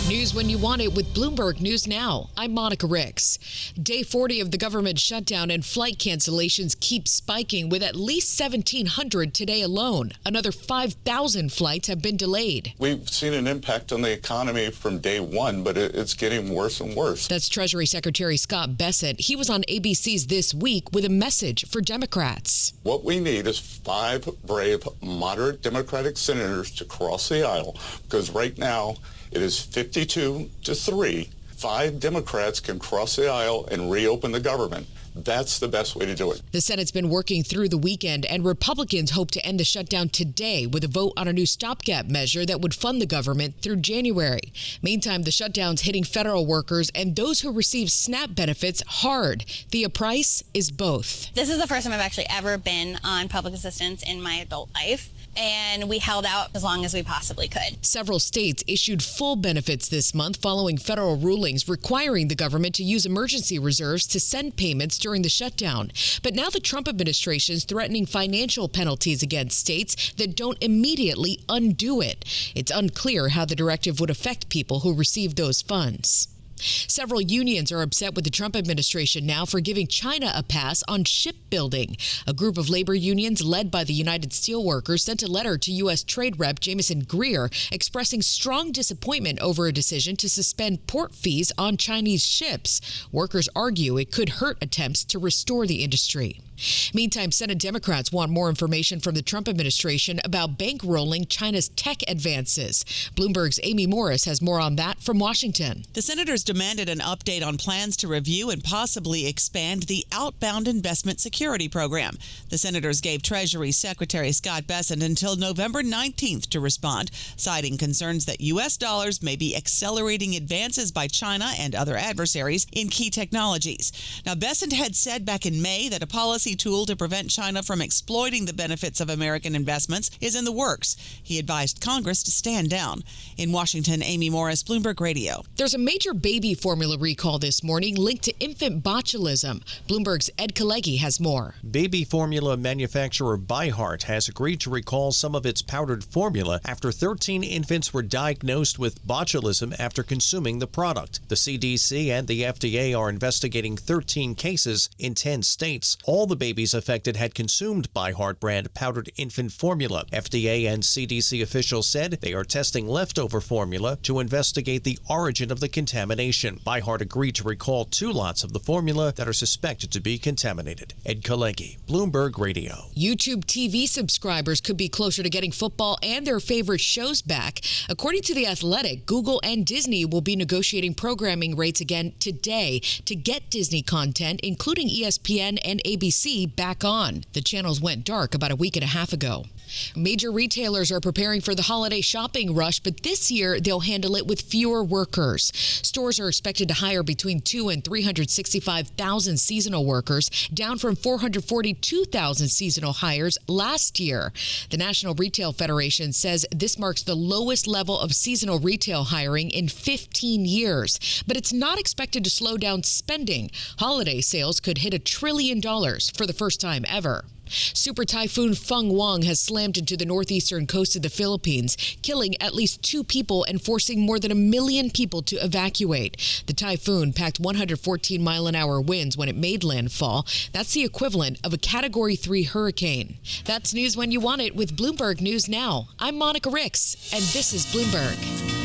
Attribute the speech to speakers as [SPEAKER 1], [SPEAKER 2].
[SPEAKER 1] News when you want it with Bloomberg News Now. I'm Monica Ricks. Day 40 of the government shutdown and flight cancellations keep spiking with at least 1,700 today alone. Another 5,000 flights have been delayed.
[SPEAKER 2] We've seen an impact on the economy from day one, but it's getting worse and worse.
[SPEAKER 1] That's Treasury Secretary Scott Bessent. He was on ABC's This Week with a message for Democrats.
[SPEAKER 2] What we need is 5 brave, moderate Democratic senators to cross the aisle, because right now it is 52-3. 5 Democrats can cross the aisle and reopen the government. That's the best way to do it.
[SPEAKER 1] The Senate's been working through the weekend, and Republicans hope to end the shutdown today with a vote on a new stopgap measure that would fund the government through January. Meantime, the shutdown's hitting federal workers and those who receive SNAP benefits hard. Thea Price is both.
[SPEAKER 3] This is the first time I've actually ever been on public assistance in my adult life, and we held out as long as we possibly could.
[SPEAKER 1] Several states issued full benefits this month following federal rulings requiring the government to use emergency reserves to send payments during the shutdown. But now the Trump administration is threatening financial penalties against states that don't immediately undo it. It's unclear how the directive would affect people who receive those funds. Several unions are upset with the Trump administration now for giving China a pass on shipbuilding. A group of labor unions led by the United Steelworkers sent a letter to U.S. Trade Rep Jameson Greer expressing strong disappointment over a decision to suspend port fees on Chinese ships. Workers argue it could hurt attempts to restore the industry. Meantime, Senate Democrats want more information from the Trump administration about bankrolling China's tech advances. Bloomberg's Amy Morris has more on that from Washington.
[SPEAKER 4] The senators demanded an update on plans to review and possibly expand the outbound investment security program. The senators gave Treasury Secretary Scott Bessent until November 19th to respond, citing concerns that U.S. dollars may be accelerating advances by China and other adversaries in key technologies. Now, Bessent had said back in May that a policy tool to prevent China from exploiting the benefits of American investments is in the works. He advised Congress to stand down. In Washington, Amy Morris, Bloomberg Radio.
[SPEAKER 1] There's a major baby formula recall this morning linked to infant botulism. Bloomberg's Ed Kalegi has more.
[SPEAKER 5] Baby formula manufacturer ByHeart has agreed to recall some of its powdered formula after 13 infants were diagnosed with botulism after consuming the product. The CDC and the FDA are investigating 13 cases in 10 states. All the babies affected had consumed ByHeart brand powdered infant formula. FDA and CDC officials said they are testing leftover formula to investigate the origin of the contamination. ByHeart agreed to recall 2 lots of the formula that are suspected to be contaminated. Ed Kalegi, Bloomberg Radio.
[SPEAKER 1] YouTube TV subscribers could be closer to getting football and their favorite shows back. According to The Athletic, Google and Disney will be negotiating programming rates again today to get Disney content, including ESPN and ABC, back on. The channels went dark about a week and a half ago. Major retailers are preparing for the holiday shopping rush, but this year they'll handle it with fewer workers. Stores are expected to hire between 2 and 365,000 seasonal workers, down from 442,000 seasonal hires last year. The National Retail Federation says this marks the lowest level of seasonal retail hiring in 15 years, but it's not expected to slow down spending. Holiday sales could hit $1 trillion for the first time ever. Super Typhoon Fung-Wong has slammed into the northeastern coast of the Philippines, killing at least 2 people and forcing more than 1 million people to evacuate. The typhoon packed 114-mile-an-hour winds when it made landfall. That's the equivalent of a Category 3 hurricane. That's news when you want it with Bloomberg News Now. I'm Monica Ricks, and this is Bloomberg.